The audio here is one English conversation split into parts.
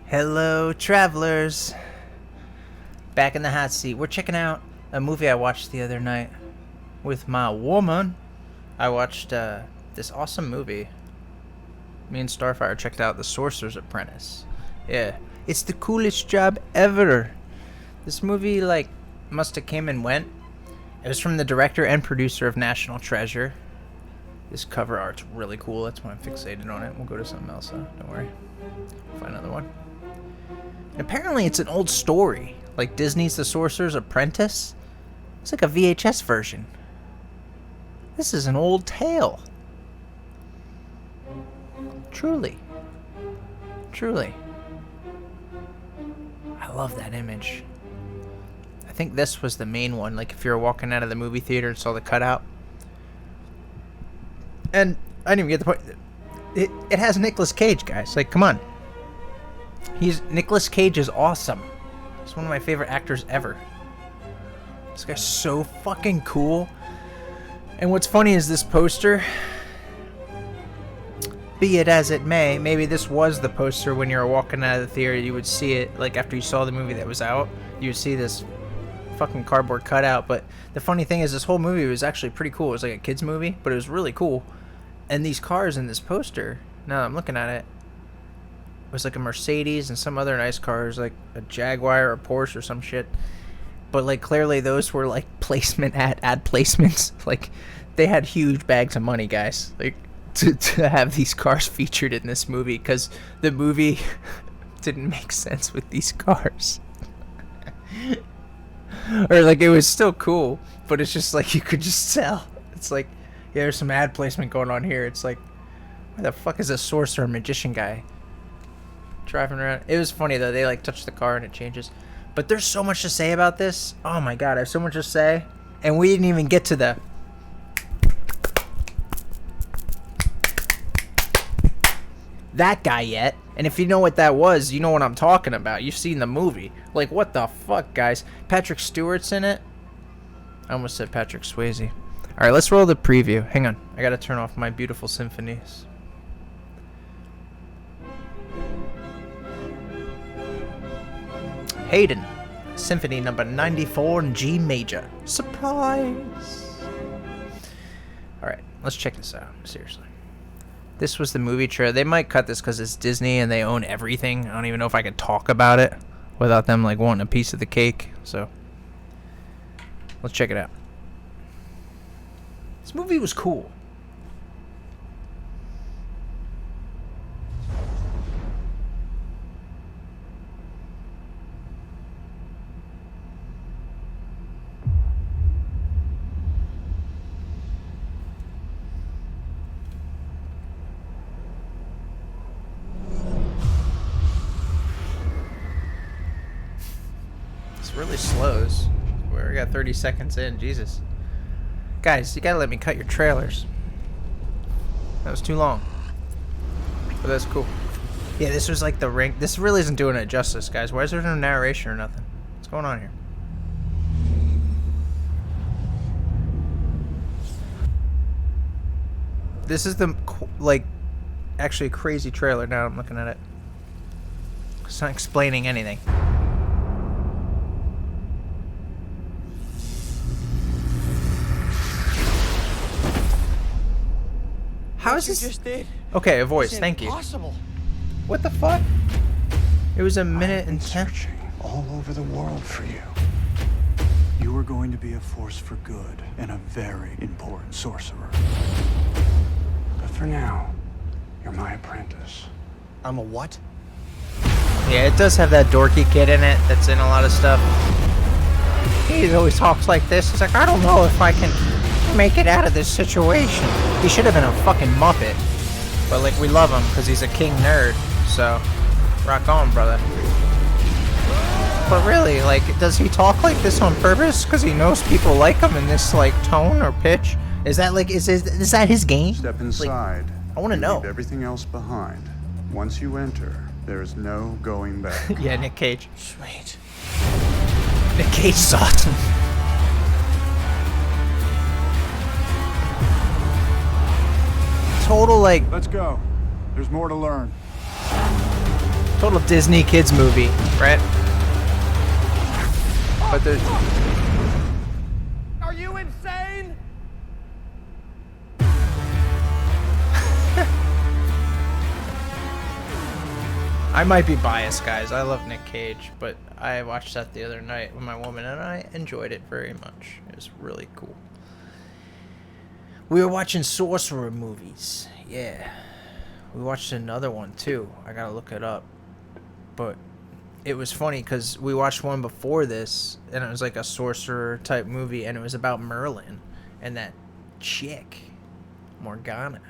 Hello, travelers. Back in the hot seat. We're checking out a movie I watched the other night with my woman. I watched this awesome movie. Me and Starfire checked out The Sorcerer's Apprentice. Yeah, it's the coolest job ever. This movie, must have came and went. It was from the director and producer of National Treasure. This cover art's really cool. That's why I'm fixated on it. We'll go to something else, though. Don't worry. Find another one. And apparently, it's an old story. Like Disney's The Sorcerer's Apprentice. It's like a VHS version. This is an old tale. Truly. Truly. I love that image. I think this was the main one. Like if you were walking out of the movie theater and saw the cutout. And I didn't even get the point. It has Nicolas Cage, guys. Like, come on. Nicolas Cage is awesome. He's one of my favorite actors ever. This guy's so fucking cool. And what's funny is this poster, be it as it may, maybe this was the poster when you were walking out of the theater. You would see it, like after you saw the movie that was out, you would see this fucking cardboard cutout. But the funny thing is, this whole movie was actually pretty cool. It was like a kid's movie, but it was really cool. And these cars in this poster, now that I'm looking at it, it was like a Mercedes and some other nice cars, like a Jaguar or a Porsche or some shit. But like clearly those were like ad placements. Like they had huge bags of money, guys. Like to have these cars featured in this movie, because the movie didn't make sense with these cars. Or like it was still cool, but it's just like you could just tell. It's like, yeah, there's some ad placement going on here. It's like, where the fuck is a sorcerer magician guy driving around? It was funny though. They like touch the car and it changes. But there's so much to say about this. Oh my god, I have so much to say. And we didn't even get to the that guy yet. And if you know what that was, you know what I'm talking about. You've seen the movie. Like, what the fuck, guys? Patrick Stewart's in it. I almost said Patrick Swayze. Alright, let's roll the preview. Hang on. I gotta turn off my beautiful symphonies. Haydn, Symphony number 94 in G major. Surprise! Alright, let's check this out. Seriously. This was the movie trailer. They might cut this because it's Disney and they own everything. I don't even know if I could talk about it without them like wanting a piece of the cake. So, let's check it out. This movie was cool. Really slows. We got 30 seconds in. Jesus. Guys, you gotta let me cut your trailers. That was too long. But that's cool. Yeah, this was like the ring. This really isn't doing it justice, guys. Why is there no narration or nothing? What's going on here? This is the, actually crazy trailer now I'm looking at it. It's not explaining anything. How is this? Just did. Okay, a voice. Thank you. What the fuck? It was a minute and 10. Searching all over the world for you. You are going to be a force for good and a very important sorcerer. But for now, you're my apprentice. I'm a what? Yeah, it does have that dorky kid in it that's in a lot of stuff. He always talks like this. He's like, I don't know if I can make it out of this situation. He should have been a fucking Muppet. But, like, we love him because he's a king nerd. So, rock on, brother. But really, like, does he talk like this on purpose? Because he knows people like him in this, like, tone or pitch? Is that, like, is that his game? Step inside. Like, I want to know. Leave everything else behind. Once you enter, there is no going back. Yeah, Nick Cage. Sweet. Nick Cage is awesome. Total, like... Let's go. There's more to learn. Total Disney kids movie, right? But there's... Are you insane? I might be biased, guys. I love Nick Cage, but I watched that the other night with my woman, and I enjoyed it very much. It was really cool. We were watching Sorcerer movies. Yeah. We watched another one, too. I gotta look it up. But it was funny, because we watched one before this, and it was like a Sorcerer type movie, and it was about Merlin and that chick, Morgana.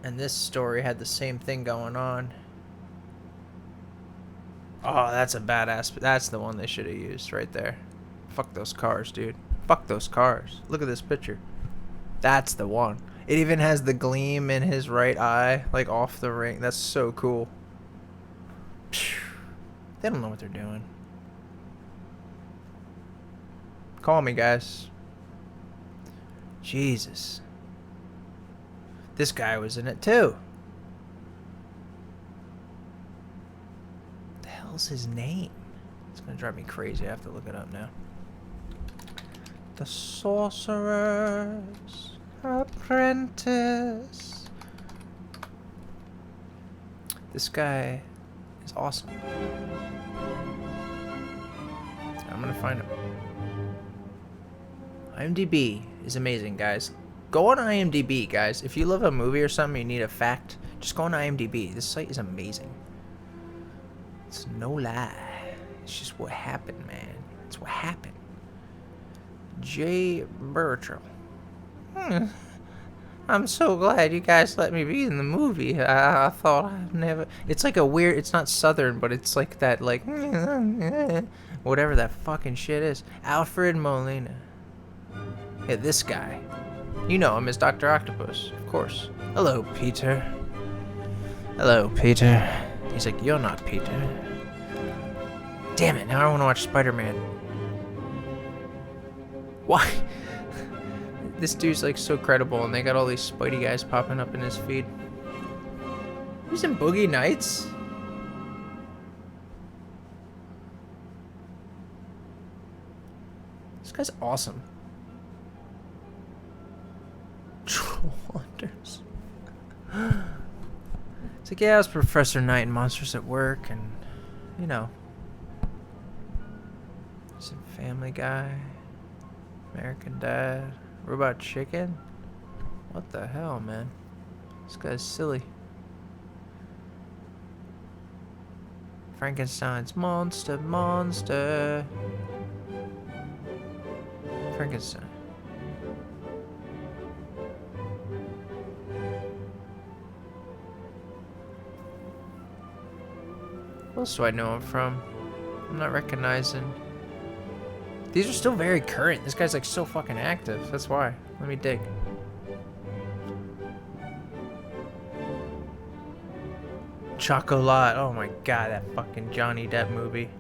And this story had the same thing going on. Oh, that's a badass. That's the one they should have used right there. Fuck those cars, dude. Fuck those cars. Look at this picture. That's the one. It even has the gleam in his right eye, like off the ring. That's so cool. They don't know what they're doing. Call me, guys. Jesus. This guy was in it too. What the hell's his name? It's gonna drive me crazy. I have to look it up now. The Sorcerer's Apprentice. This guy is awesome. I'm gonna find him. IMDb is amazing, guys. Go on IMDb, guys. If you love a movie or something, you need a fact, just go on IMDb. This site is amazing. It's no lie. It's just what happened, man. It's what happened. Jay Burchell. I'm so glad you guys let me be in the movie. I thought I'd never... It's like a weird... It's not Southern, but it's like that, like... Whatever that fucking shit is. Alfred Molina. Yeah, this guy. You know him as Dr. Octopus, of course. Hello, Peter. Hello, Peter. He's like, you're not Peter. Damn it, now I want to watch Spider-Man. Why? This dude's like so credible, and they got all these Spidey guys popping up in his feed. He's in Boogie Nights? This guy's awesome. Troll Hunters. It's like, yeah, I was Professor Knight in Monsters at Work, and, you know. Some Family Guy. American Dad. Robot Chicken? What the hell, man? This guy's silly. Frankenstein's monster. Frankenstein. What else do I know him from? I'm not recognizing. These are still very current. This guy's like so fucking active. That's why. Let me dig. Chocolat. Oh my god, that fucking Johnny Depp movie.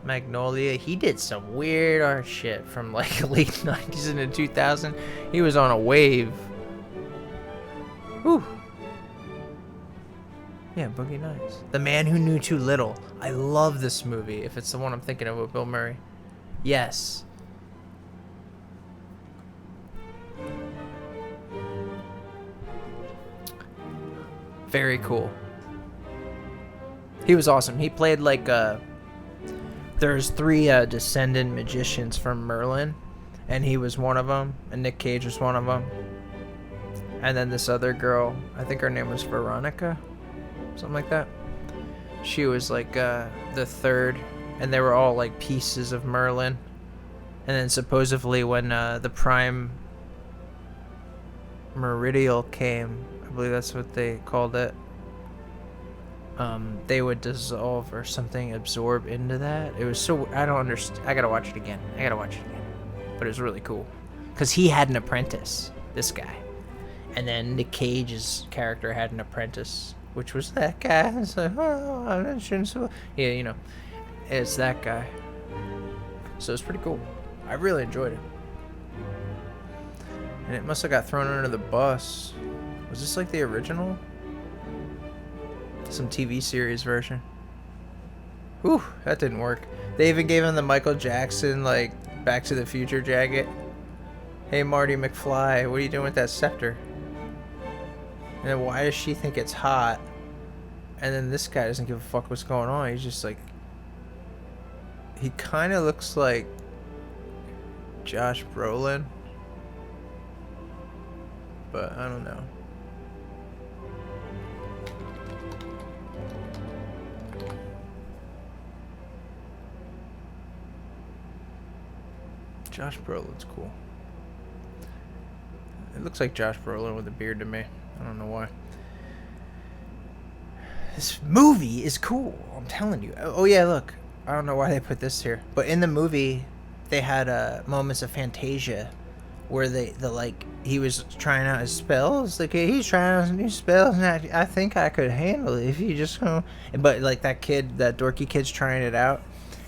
Magnolia. He did some weird art shit from like late 90s into 2000. He was on a wave. Whew. Yeah, Boogie Nights. The Man Who Knew Too Little. I love this movie, if it's the one I'm thinking of with Bill Murray. Yes. Very cool. He was awesome. He played like there's 3 descendant magicians from Merlin, and he was one of them, and Nick Cage was one of them. And then this other girl, I think her name was Veronica, something like that. She was like the 3rd, and they were all like pieces of Merlin. And then supposedly when the Prime Meridial came, I believe that's what they called it, they would dissolve or something, absorb into that. It was so... I don't understand. I gotta watch it again. But it was really cool. Because he had an apprentice, this guy. And then Nick Cage's character had an apprentice, which was that guy. It's like, oh, I shouldn't... Yeah, you know. It's that guy. So it's pretty cool. I really enjoyed it. And it must have got thrown under the bus. Was this like the original? Some TV series version. Whew, that didn't work. They even gave him the Michael Jackson, like, Back to the Future jacket. Hey, Marty McFly, what are you doing with that scepter? And then why does she think it's hot? And then this guy doesn't give a fuck what's going on. He's just like... He kind of looks like Josh Brolin. But I don't know. Josh Brolin's cool. It looks like Josh Brolin with a beard to me. I don't know why. This movie is cool. I'm telling you. Oh yeah, look. I don't know why they put this here, but in the movie, they had moments of Fantasia, where he was trying out his spells. Like he's trying out some new spells, and I think I could handle it if you just go. But like that dorky kid's trying it out.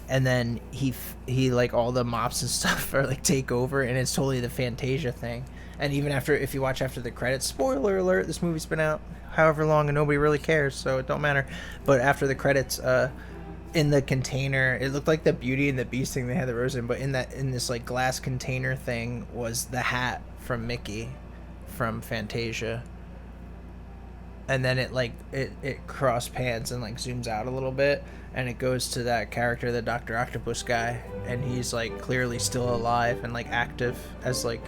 And then he like all the mops and stuff are like take over, and it's totally the Fantasia thing. And even if you watch after the credits, spoiler alert, this movie's been out however long and nobody really cares, so it don't matter. But after the credits, in the container, it looked like the Beauty and the Beast thing they had the rose in, but in this like glass container thing was the hat from Mickey from Fantasia. And then it cross pans and like zooms out a little bit, and it goes to that character, the Dr. Octopus guy, and he's like clearly still alive and like active as like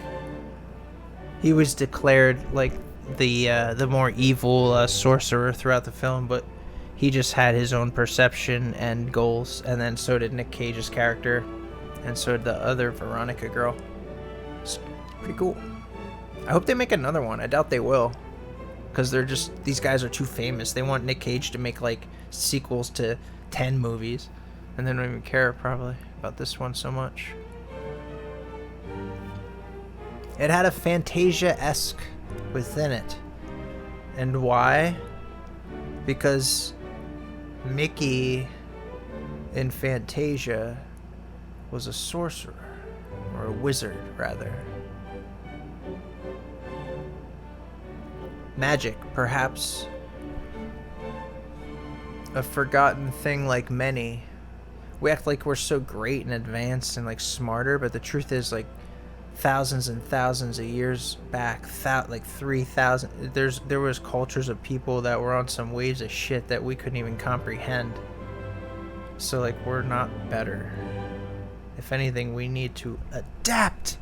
he was declared like the more evil sorcerer throughout the film, but he just had his own perception and goals, and then so did Nick Cage's character, and so did the other Veronica girl. It's pretty cool. I hope they make another one. I doubt they will. Because these guys are too famous. They want Nick Cage to make like sequels to 10 movies, and they don't even care probably about this one so much. It had a Fantasia-esque within it. And why? Because Mickey in Fantasia was a sorcerer, or a wizard rather. Magic, perhaps a forgotten thing like many. We act like we're so great and advanced and like smarter, but the truth is like thousands and thousands of years back, like 3,000, there was cultures of people that were on some waves of shit that we couldn't even comprehend. So like we're not better. If anything, we need to adapt.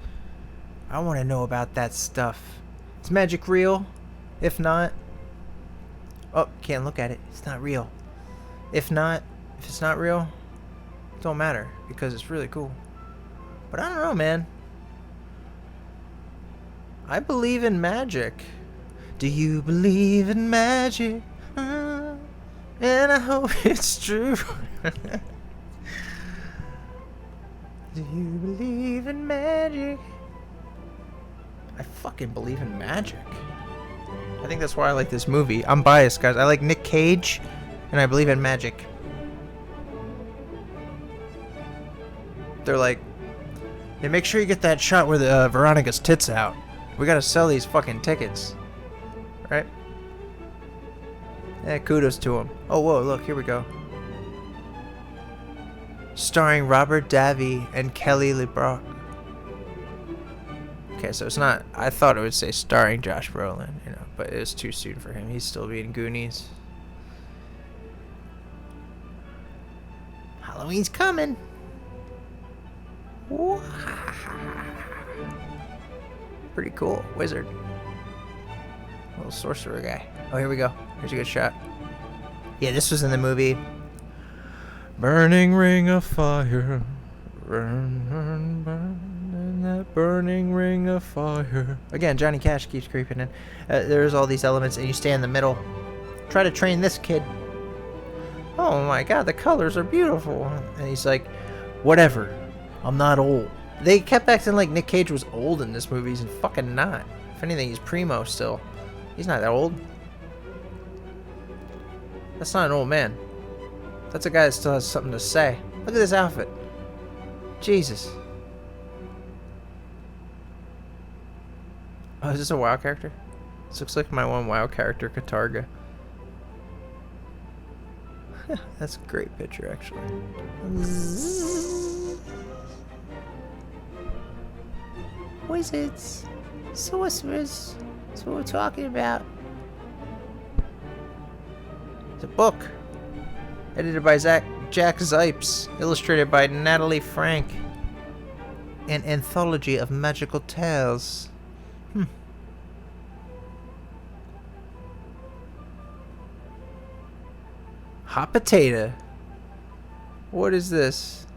I want to know about that stuff. Is magic real? If not, oh, can't look at it. It's not real. If it's not real, it don't matter because it's really cool. But I don't know, man. I believe in magic. Do you believe in magic? And I hope it's true. Do you believe in magic? I fucking believe in magic. I think that's why I like this movie. I'm biased, guys. I like Nick Cage, and I believe in magic. They're like, hey, make sure you get that shot where the Veronica's tits out. We gotta sell these fucking tickets. Right? Yeah, kudos to him. Oh, whoa, look, here we go. Starring Robert Davi and Kelly LeBrock. Okay, so it's not... I thought it would say starring Josh Brolin, you know, but it was too soon for him. He's still being Goonies. Halloween's coming. Pretty cool. Wizard. Little sorcerer guy. Oh, here we go. Here's a good shot. Yeah, this was in the movie. Burning ring of fire. Burn, burn, burn. In that burning ring of fire. Again, Johnny Cash keeps creeping in. There's all these elements, and you stay in the middle. Try to train this kid. Oh my god, the colors are beautiful. And he's like, whatever. I'm not old. They kept acting like Nick Cage was old in this movie. He's fucking not. If anything, he's primo still. He's not that old. That's not an old man. That's a guy that still has something to say. Look at this outfit. Jesus. Oh, is this a WoW character? This looks like my one WoW character, Katarga. That's a great picture, actually. Wizards, sorcerers. That's what we're talking about. It's a book. Edited by Jack Zipes. Illustrated by Natalie Frank. An anthology of magical tales. Hot potato. What is this?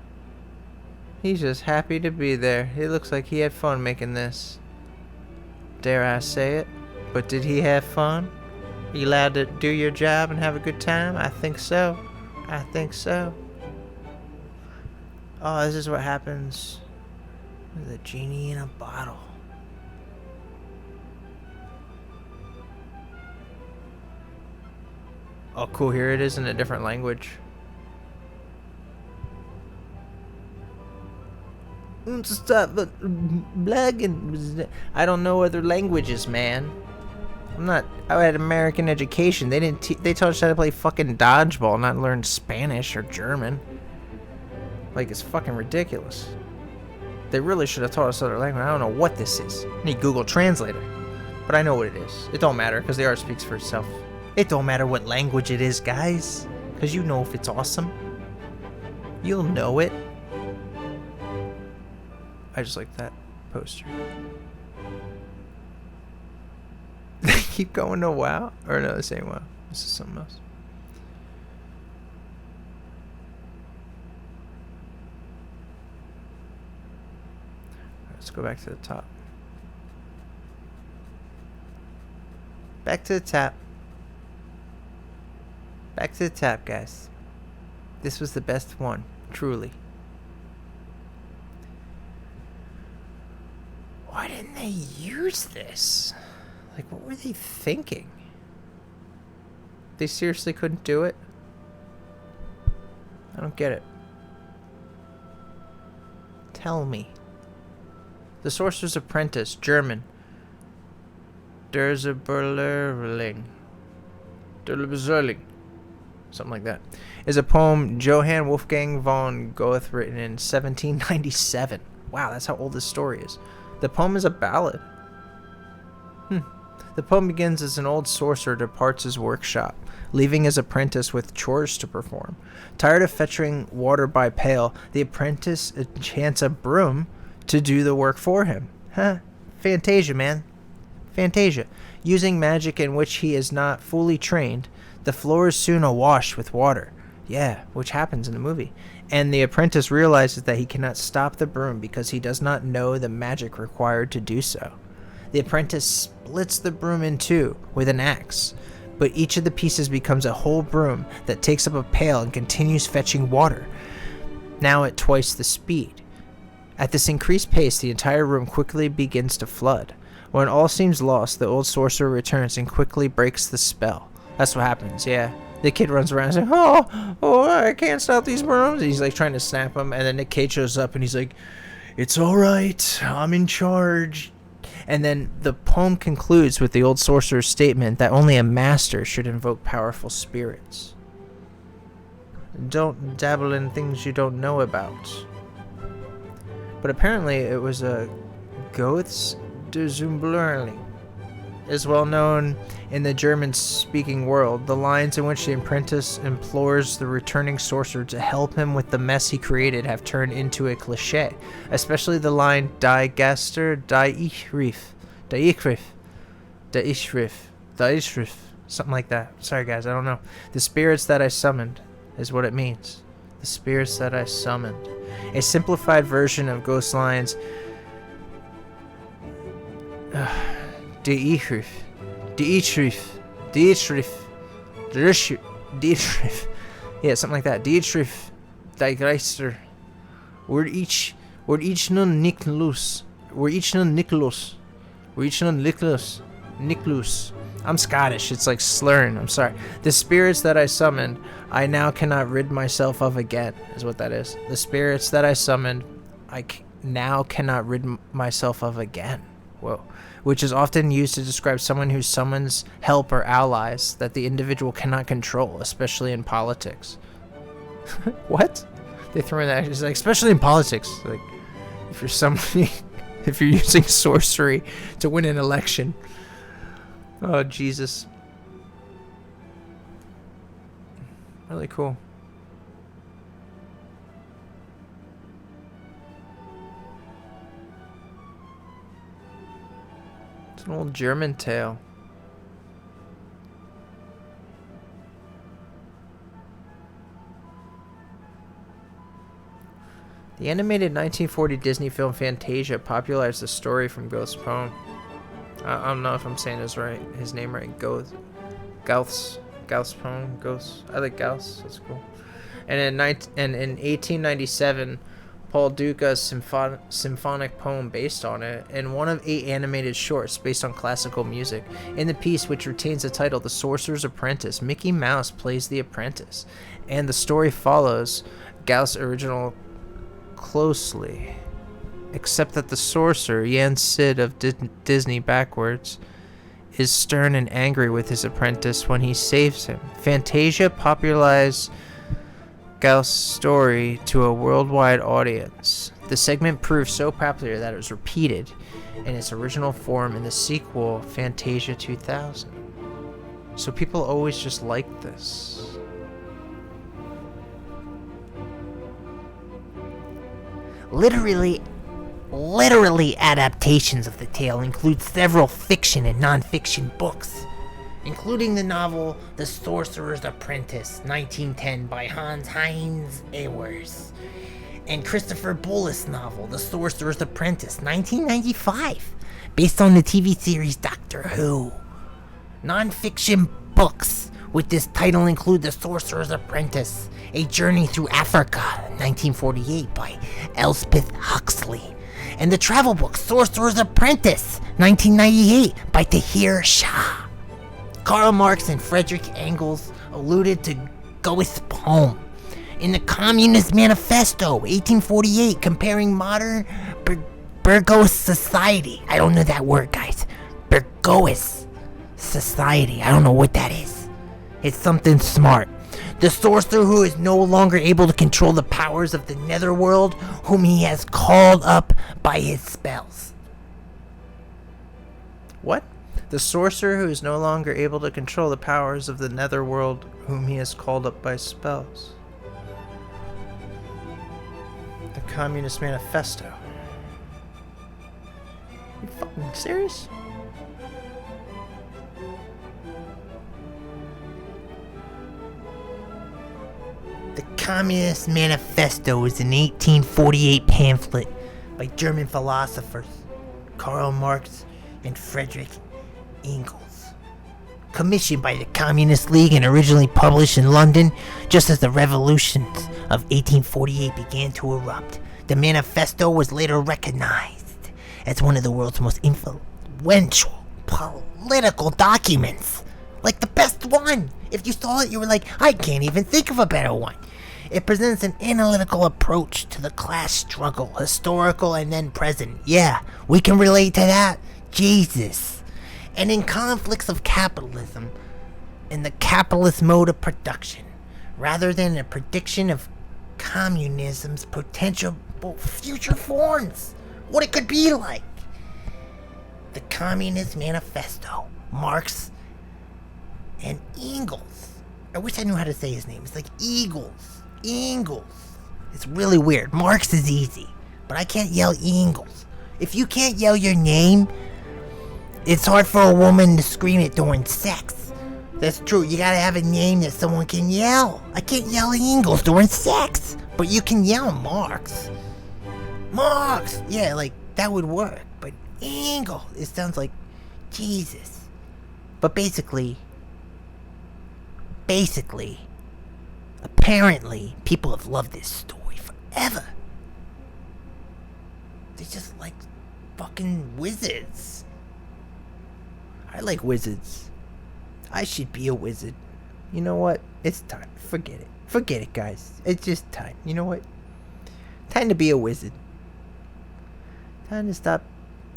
He's just happy to be there. It looks like he had fun making this. Dare I say it? But did he have fun? Are you allowed to do your job and have a good time? I think so. I think so. Oh, this is what happens with a genie in a bottle. Oh, cool. Here it is in a different language. I don't know other languages, man. I had American education. They taught us how to play fucking dodgeball, not learn Spanish or German. Like, it's fucking ridiculous. They really should have taught us other language. I don't know what this is. I need Google Translator. But I know what it is. It don't matter, because the art speaks for itself. It don't matter what language it is, guys. Because you know if it's awesome. You'll know it. I just like that poster. They keep going to WoW? Or no, this ain't WoW. This is something else. Let's go back to the top. Back to the top. Back to the top, guys. This was the best one, truly. Why didn't they use this? Like, what were they thinking? They seriously couldn't do it? I don't get it. Tell me. The Sorcerer's Apprentice, German. Der Zauberlehrling. Something like that. Is a poem Johann Wolfgang von Goethe written in 1797. Wow, that's how old this story is. The poem is a ballad. The poem begins as an old sorcerer departs his workshop, leaving his apprentice with chores to perform. Tired of fetching water by pail, the apprentice enchants a broom to do the work for him. Fantasia, man. Fantasia. Using magic in which he is not fully trained, the floor is soon awash with water. Yeah, which happens in the movie. And the apprentice realizes that he cannot stop the broom because he does not know the magic required to do so. The apprentice splits the broom in two with an axe, but each of the pieces becomes a whole broom that takes up a pail and continues fetching water, now at twice the speed. At this increased pace, the entire room quickly begins to flood. When all seems lost, the old sorcerer returns and quickly breaks the spell. That's what happens, yeah. The kid runs around and says, oh, I can't stop these brooms. He's like trying to snap them, and then Nick Cage shows up and he's like, it's alright, I'm in charge. And then the poem concludes with the old sorcerer's statement that only a master should invoke powerful spirits. Don't dabble in things you don't know about. But apparently it was a Goeth's der Zauberlehrling. Is well known in the German-speaking world. The lines in which the apprentice implores the returning sorcerer to help him with the mess he created have turned into a cliché, especially the line Die Gaster, Die Ich rief, something like that. Sorry guys, I don't know. The spirits that I summoned is what it means. The spirits that I summoned. A simplified version of Ghost lines. Dietrich. Yeah, something like that. Dietrich, die Geister. We're each nun Niklus. I'm Scottish. It's like slurring. I'm sorry. The spirits that I summoned, I now cannot rid myself of again. Is what that is. The spirits that I summoned, now cannot rid myself of again. Whoa. which is often used to describe someone who summons help or allies that the individual cannot control, especially in politics. What? They throw in that, it's like, especially in politics, like, if you're somebody, if you're using sorcery to win an election. Oh, Jesus. Really cool. It's an old German tale. The animated 1940 Disney film Fantasia popularized the story from Goethe's poem. I don't know if I'm saying his name right. Goethe's poem. Goethe. I like Goethe. That's cool. And in 1897, Paul Duka's symphonic poem based on it, and one of 8 animated shorts based on classical music. In the piece, which retains the title The Sorcerer's Apprentice, Mickey Mouse plays the apprentice, and the story follows Goethe's original closely, except that the sorcerer, Jan Sid of Disney backwards, is stern and angry with his apprentice when he saves him. Fantasia popularized Goethe's story to a worldwide audience. The segment proved so popular that it was repeated in its original form in the sequel, Fantasia 2000. So people always just liked this. Literally adaptations of the tale include several fiction and non-fiction books, including the novel The Sorcerer's Apprentice, 1910, by Hans Heinz Ewers, and Christopher Bullis' novel The Sorcerer's Apprentice, 1995, based on the TV series Doctor Who. Non-fiction books with this title include The Sorcerer's Apprentice, A Journey Through Africa, 1948, by Elspeth Huxley, and the travel book Sorcerer's Apprentice, 1998, by Tahir Shah. Karl Marx and Friedrich Engels alluded to Goethe's poem in the Communist Manifesto, 1848, comparing modern bourgeois society. I don't know that word, guys. Bourgeois society. I don't know what that is. It's something smart. The sorcerer who is no longer able to control the powers of the netherworld, whom he has called up by his spells. What? The sorcerer who is no longer able to control the powers of the netherworld, whom he has called up by spells. The Communist Manifesto. You fucking serious? The Communist Manifesto is an 1848 pamphlet by German philosophers Karl Marx and Friedrich Engels, commissioned by the Communist League and originally published in London just as the revolutions of 1848 began to erupt. The manifesto was later recognized as one of the world's most influential political documents. Like the best one. If you saw it, you were like, I can't even think of a better one. It presents an analytical approach to the class struggle, historical and then present. Yeah, we can relate to that. Jesus. And in conflicts of capitalism and the capitalist mode of production, rather than a prediction of communism's potential future forms, what it could be like. The Communist Manifesto, Marx and Engels. I wish I knew how to say his name. It's like Engels. It's really weird. Marx is easy, but I can't yell Engels. If you can't yell your name, it's hard for a woman to scream it during sex. That's true. You gotta have a name that someone can yell. I can't yell Engels during sex, but you can yell Marx. Marx! Yeah, like, that would work. But Engels, it sounds like Jesus. But basically, apparently, people have loved this story forever. They're just like fucking wizards. I like wizards. I should be a wizard. You know what? It's time. Forget it. Forget it, guys. It's just time. You know what? Time to be a wizard. Time to stop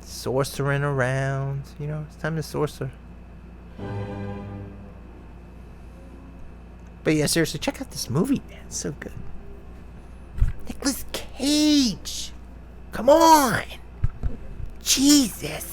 sorcering around. You know, it's time to sorcerer. But yeah, seriously, check out this movie, man. It's so good. Nicolas Cage! Come on! Jesus!